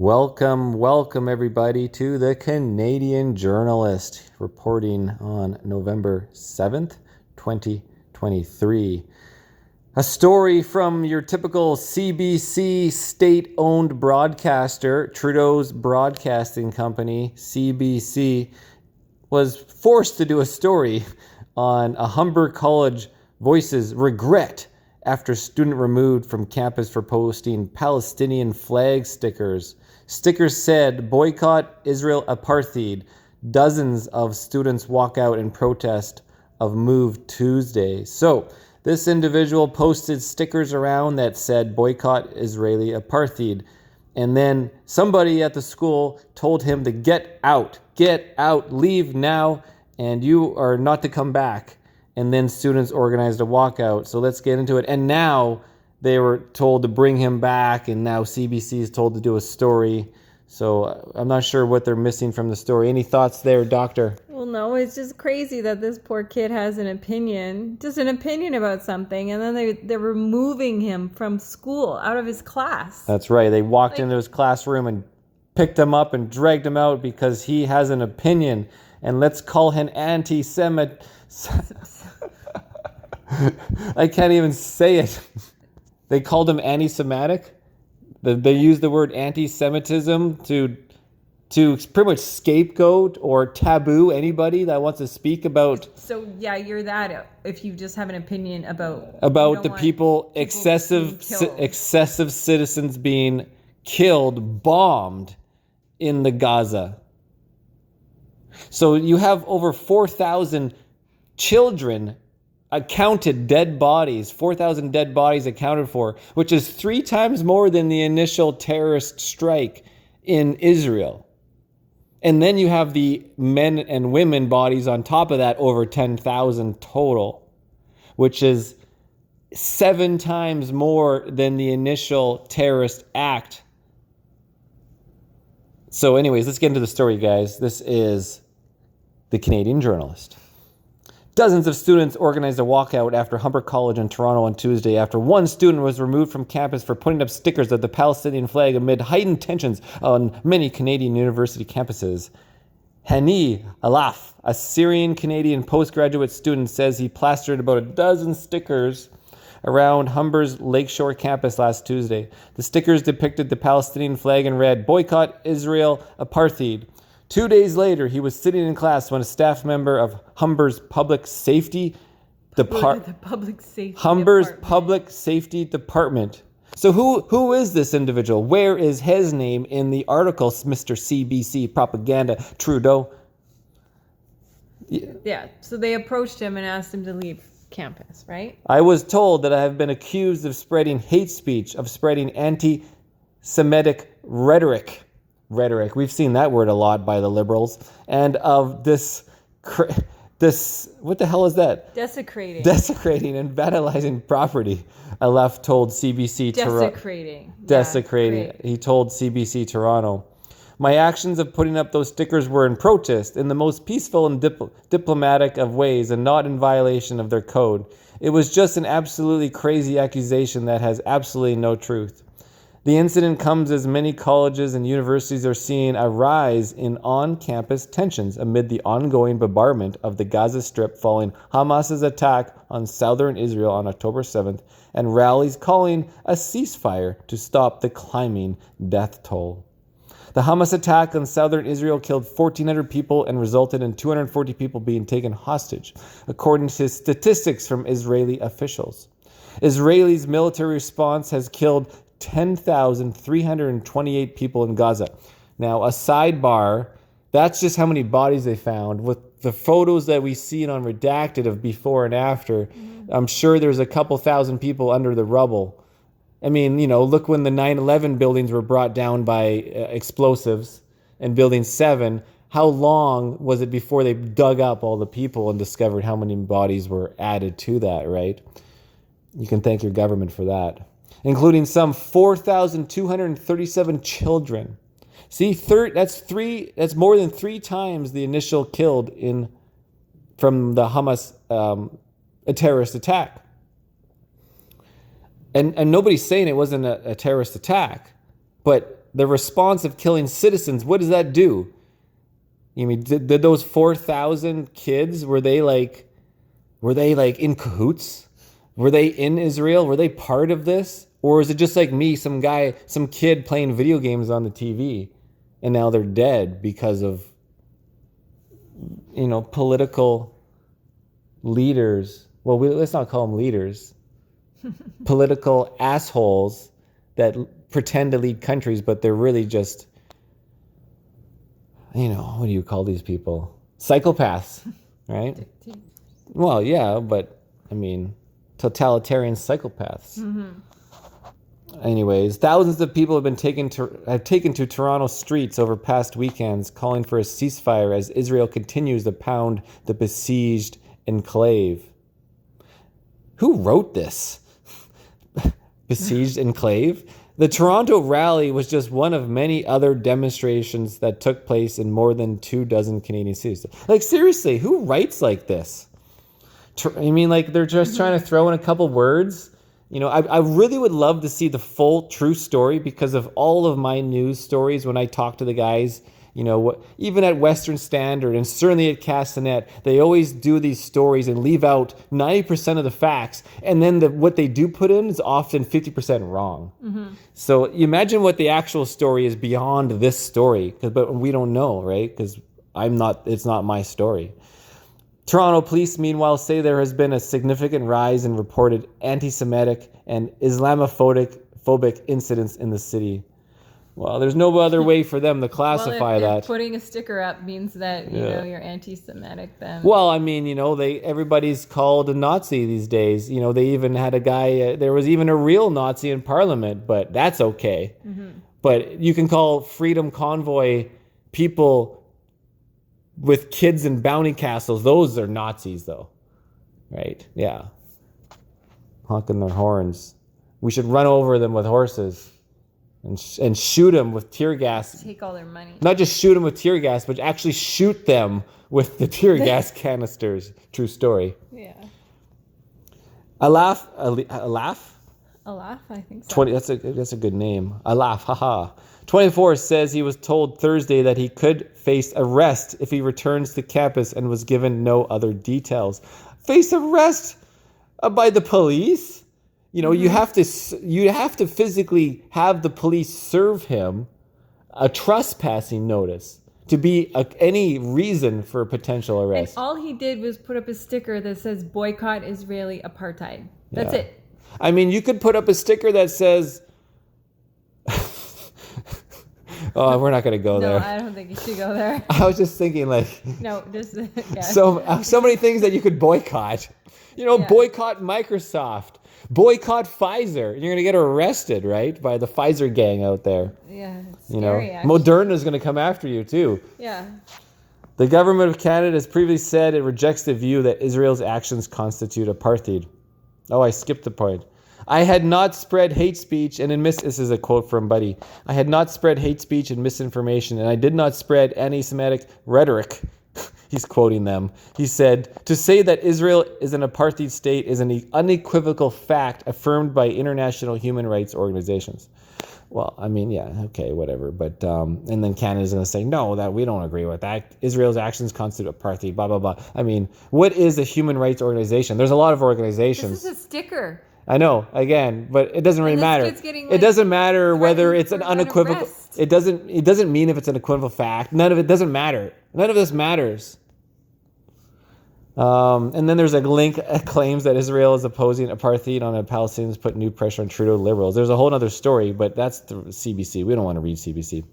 Welcome everybody to the Canadian Journalist, reporting on November 7th, 2023. A story from your typical CBC state-owned broadcaster, Trudeau's broadcasting company, CBC, was forced to do a story on a Humber College voices regret after student removed from campus for posting Palestinian flag stickers. Stickers said, "Boycott Israel Apartheid." Dozens of students walk out in protest of Move Tuesday. So this individual posted stickers around that said, "Boycott Israeli Apartheid." And then somebody at the school told him to get out, leave now, and you are not to come back. And then students organized a walkout. So let's get into it. And now they were told to bring him back, and now CBC is told to do a story. So I'm not sure what they're missing from the story. Any thoughts there, Doctor? Well, no, it's just crazy that this poor kid has an opinion about something, and then they're removing him from school, out of his class. That's right. They walked into his classroom and picked him up and dragged him out because he has an opinion. And let's call him anti-Semite. I can't even say it. They called him anti-Semitic. They used the word anti-Semitism to pretty much scapegoat or taboo anybody that wants to speak about. So yeah, you're that if you just have an opinion about the people excessive citizens being killed, bombed in the Gaza. So you have over 4,000 children accounted dead bodies, 4,000 dead bodies accounted for, which is 3 times more than the initial terrorist strike in Israel. And then you have the men and women bodies on top of that, over 10,000 total, which is 7 times more than the initial terrorist act. So anyways, let's get into the story, guys. This is the Canadian Journalist. Dozens of students organized a walkout after Humber College in Toronto on Tuesday after one student was removed from campus for putting up stickers of the Palestinian flag amid heightened tensions on many Canadian university campuses. Hani Alaf, a Syrian-Canadian postgraduate student, says he plastered about a dozen stickers around Humber's Lakeshore campus last Tuesday. The stickers depicted the Palestinian flag and read, "Boycott Israel Apartheid." 2 days later, he was sitting in class when a staff member of Humber's Public Safety Department. So who is this individual? Where is his name in the article, Mr. CBC propaganda Trudeau? Yeah, so they approached him and asked him to leave campus, right? "I was told that I have been accused of spreading hate speech, of spreading anti-Semitic rhetoric. We've seen that word a lot by the Liberals. And of this, what the hell is that? Desecrating and vandalizing property," Alef told CBC Toronto. Desecrating. Yeah, he told CBC Toronto. "My actions of putting up those stickers were in protest, in the most peaceful and diplomatic of ways, and not in violation of their code. It was just an absolutely crazy accusation that has absolutely no truth. The incident comes as many colleges and universities are seeing a rise in on-campus tensions amid the ongoing bombardment of the Gaza Strip following Hamas's attack on southern Israel on October 7th and rallies calling a ceasefire to stop the climbing death toll. The Hamas attack on southern Israel killed 1,400 people and resulted in 240 people being taken hostage, according to statistics from Israeli officials. Israel's military response has killed 10,328 people in Gaza. Now, a sidebar, that's just how many bodies they found. With the photos that we see on Redacted of before and after, I'm sure there's a couple thousand people under the rubble. I mean, look when the 9/11 buildings were brought down by explosives and Building 7, how long was it before they dug up all the people and discovered how many bodies were added to that, right? You can thank your government for that. Including some 4,237 children. See, that's more than 3 times the initial killed from the Hamas a terrorist attack. And nobody's saying it wasn't a terrorist attack, but the response of killing citizens, what does that do? You mean, did those 4,000 kids, were they like in cahoots? Were they in Israel? Were they part of this? Or is it just like me, some kid playing video games on the TV, and now they're dead because of, political leaders. Well, let's not call them leaders. Political assholes that pretend to lead countries, but they're really just, what do you call these people? Psychopaths, right? Well, yeah, but totalitarian psychopaths. Mm-hmm. Anyways, thousands of people have taken to Toronto streets over past weekends, calling for a ceasefire as Israel continues to pound the besieged enclave. Who wrote this? Besieged enclave? The Toronto rally was just one of many other demonstrations that took place in more than 24 Canadian cities. Like, seriously, who writes like this? They're just trying to throw in a couple words. I really would love to see the full true story, because of all of my news stories when I talk to the guys, even at Western Standard and certainly at Castanet, they always do these stories and leave out 90% of the facts. And then what they do put in is often 50% wrong. Mm-hmm. So imagine what the actual story is beyond this story, but we don't know, right? Because it's not my story. Toronto police, meanwhile, say there has been a significant rise in reported anti-Semitic and Islamophobic incidents in the city. Well, there's no other way for them to classify that. If putting a sticker up means that you're anti-Semitic, then. Well, everybody's called a Nazi these days. They even had a guy. There was even a real Nazi in Parliament, but that's okay. Mm-hmm. But you can call Freedom Convoy people with kids in bounty castles. Those are Nazis, though, right? Yeah, honking their horns. We should run over them with horses and shoot them with tear gas. Take all their money. Not just shoot them with tear gas, but actually shoot them with the tear gas canisters. True story. Yeah. Alaf, I think so. That's a good name. Alaf, haha. 24 says he was told Thursday that he could face arrest if he returns to campus and was given no other details. Face arrest by the police? Mm-hmm. You have to physically have the police serve him a trespassing notice to be any reason for a potential arrest. And all he did was put up a sticker that says Boycott Israeli Apartheid. That's it. You could put up a sticker that says... Oh, we're not going to go there. No, I don't think you should go there. I was just thinking No, just... Yeah. So many things that you could boycott. Boycott Microsoft. Boycott Pfizer. You're going to get arrested, right? By the Pfizer gang out there. Yeah, it's scary, actually. Moderna's going to come after you, too. Yeah. The government of Canada has previously said it rejects the view that Israel's actions constitute apartheid. Oh, I skipped the point. I had not spread hate speech and this is a quote from Buddy. I had not spread hate speech and misinformation, and I did not spread anti-Semitic rhetoric. He's quoting them. He said, to say that Israel is an apartheid state is an unequivocal fact affirmed by international human rights organizations. Well, okay, whatever. But, and then Canada's going to say, no, that we don't agree with that. Israel's actions constitute apartheid, blah, blah, blah. What is a human rights organization? There's a lot of organizations. This is a sticker. I know, again, but it doesn't really matter. It doesn't matter whether it's an unequivocal... It doesn't mean if it's an equivocal fact. None of it doesn't matter. None of this matters. And then there's a link that claims that Israel is opposing apartheid on the Palestinians, put new pressure on Trudeau liberals. There's a whole other story, but that's the CBC. We don't want to read CBC.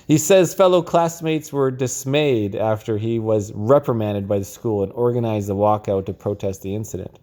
He says fellow classmates were dismayed after he was reprimanded by the school and organized a walkout to protest the incident.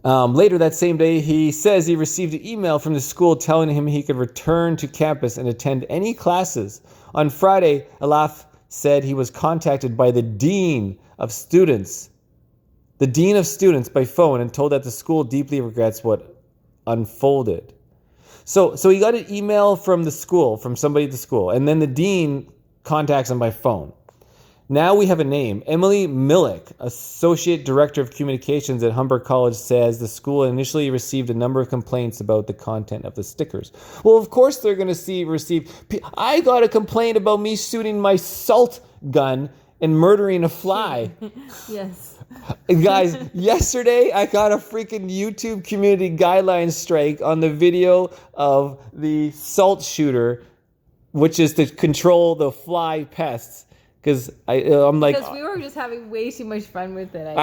Later that same day, he says he received an email from the school telling him he could return to campus and attend any classes. On Friday, Alaf said he was contacted by the dean of students by phone and told that the school deeply regrets what unfolded. So he got an email from the school, from somebody at the school, and then the dean contacts him by phone. Now we have a name. Emily Millick, Associate Director of Communications at Humber College, says the school initially received a number of complaints about the content of the stickers. Well, of course they're going to receive. I got a complaint about me shooting my salt gun and murdering a fly. Yes. Guys, yesterday I got a freaking YouTube community guidelines strike on the video of the salt shooter, which is to control the fly pests. Because I'm like, because we were just having way too much fun with it.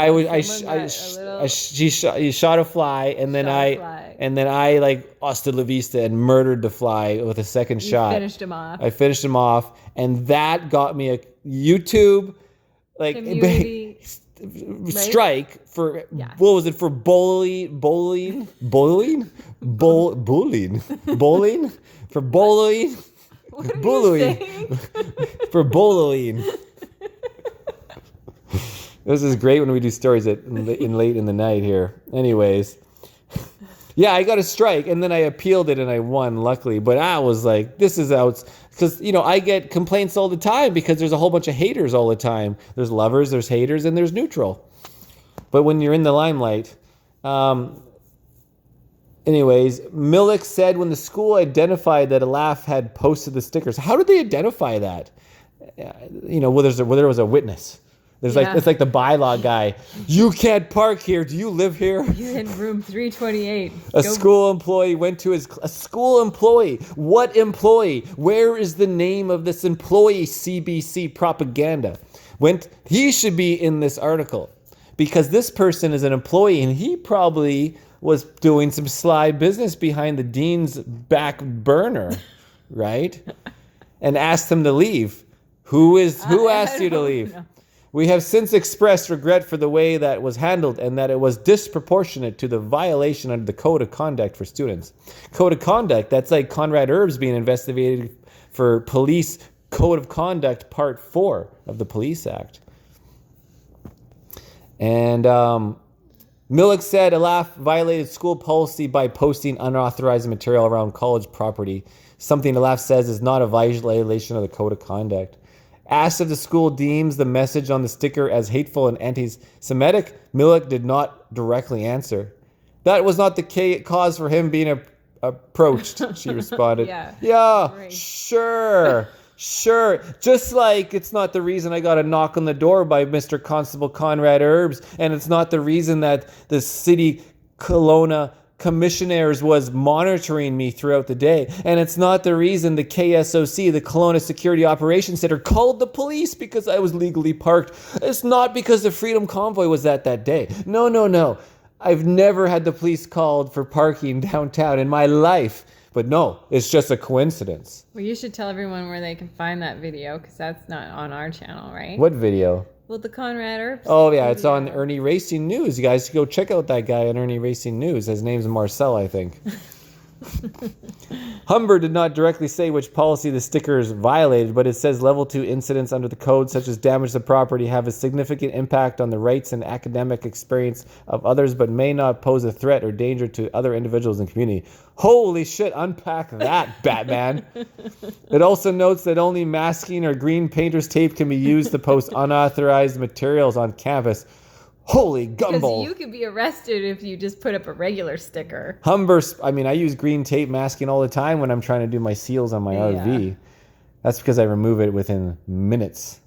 She shot a fly, and then I like hasta la vista and murdered the fly with a second shot. Finished him off. I finished him off, and that got me a YouTube like community strike for what was it, for bowling for bullying. What are you saying? For bowling. This is great when we do stories late in the night here. Anyways, yeah, I got a strike, and then I appealed it, and I won, luckily. But I was like, this is out, because I get complaints all the time because there's a whole bunch of haters all the time. There's lovers, there's haters, and there's neutral. But when you're in the limelight, anyways, Millick said when the school identified that Alaf had posted the stickers. How did they identify that? Whether there was a witness. It's like the bylaw guy. You can't park here. Do you live here? You're in room 328. A school employee went to a school employee. What employee? Where is the name of this employee? CBC propaganda. He should be in this article because this person is an employee and he probably was doing some sly business behind the dean's back burner, right? And asked him to leave. Who asked you to leave? Know. We have since expressed regret for the way that was handled and that it was disproportionate to the violation under the Code of Conduct for students. Code of Conduct, that's like Conrad Herbst being investigated for Police Code of Conduct Part 4 of the Police Act. And Millick said Alaf violated school policy by posting unauthorized material around college property, something Alaf says is not a violation of the Code of Conduct. Asked if the school deems the message on the sticker as hateful and anti-Semitic, Millick did not directly answer. That was not the cause for him being approached, she responded. Yeah, sure. Just like it's not the reason I got a knock on the door by Mr. Constable Conrad Herbst, and it's not the reason that the city Kelowna commissioners was monitoring me throughout the day. And it's not the reason the KSOC, the Kelowna Security Operations Center, called the police because I was legally parked. It's not because the Freedom Convoy was at that day. No. I've never had the police called for parking downtown in my life. But no, it's just a coincidence. Well, you should tell everyone where they can find that video because that's not on our channel, right? What video? Well, the Conrad Herbst. Oh, yeah, it's on Ernie Racing News. You guys go check out that guy on Ernie Racing News. His name's Marcel, I think. Humber did not directly say which policy the stickers violated, but it says level 2 incidents under the code, such as damage to property, have a significant impact on the rights and academic experience of others, but may not pose a threat or danger to other individuals in the community. Holy shit, unpack that, Batman. It also notes that only masking or green painter's tape can be used to post unauthorized materials on campus. Holy gumball. Because you could be arrested if you just put up a regular sticker. I use green tape masking all the time when I'm trying to do my seals on my RV. That's because I remove it within minutes.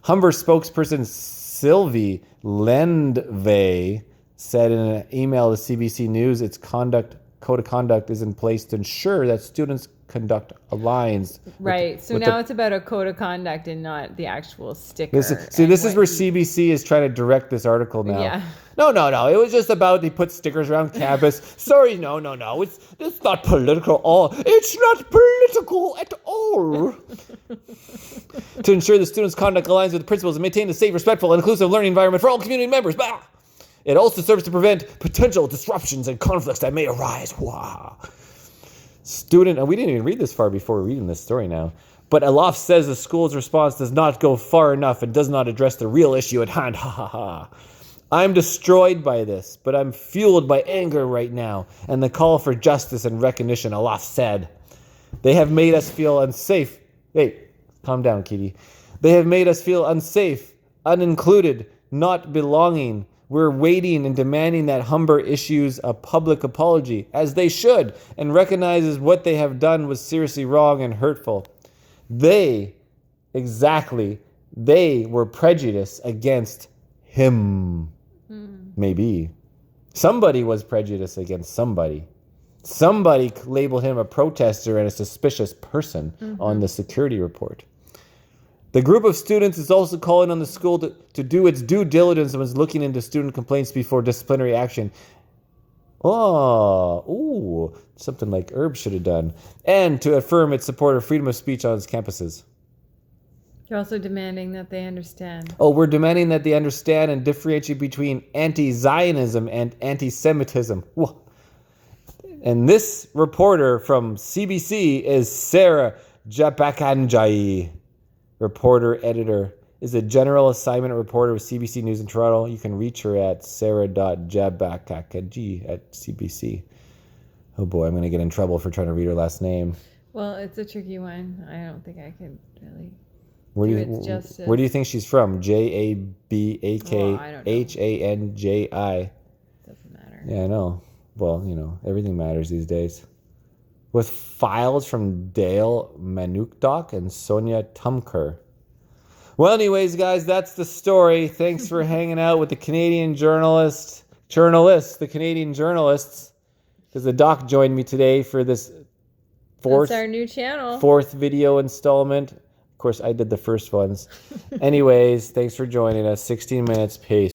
Humber spokesperson Sylvie Lendvay said in an email to CBC News its code of conduct is in place to ensure that students' conduct aligns. Right. So now it's about a code of conduct and not the actual sticker. This is where CBC is trying to direct this article now. Yeah. No. It was just about they put stickers around campus. Sorry, no. It's not political at all. It's not political at all. To ensure the students' conduct aligns with the principles and maintain a safe, respectful, and inclusive learning environment for all community members. Bah! It also serves to prevent potential disruptions and conflicts that may arise. Wow. And we didn't even read this far before we're reading this story now. But Alaf says the school's response does not go far enough and does not address the real issue at hand. Ha ha ha. I'm destroyed by this, but I'm fueled by anger right now and the call for justice and recognition, Alaf said. They have made us feel unsafe. Hey, calm down, Kitty. They have made us feel unsafe, unincluded, not belonging. We're waiting and demanding that Humber issues a public apology, as they should, and recognizes what they have done was seriously wrong and hurtful. They were prejudiced against him. Maybe. Somebody was prejudiced against somebody. Somebody labeled him a protester and a suspicious person on the security report. The group of students is also calling on the school to do its due diligence and was looking into student complaints before disciplinary action. Something like Herb should have done. And to affirm its support of freedom of speech on its campuses. You're also demanding that they understand. We're demanding that they understand and differentiate between anti-Zionism and anti-Semitism. Whoa. And this reporter from CBC is Sarah Japakanjai. Reporter, editor, is a general assignment reporter with CBC News in Toronto. You can reach her at sarah.jabakakaji@cbc. Oh boy, I'm going to get in trouble for trying to read her last name. Well, it's a tricky one. I don't think I could really Where do you think she's from? Jabakhanji? Doesn't matter. Yeah, I know. Well, everything matters these days. With files from Dale Manukdok and Sonia Tumker. Well, anyways, guys, that's the story. Thanks for hanging out with the Canadian journalists, the Canadian journalists, because the doc joined me today for this That's our new channel. Fourth video installment. Of course, I did the first ones. Anyways, thanks for joining us. 16 minutes. Peace.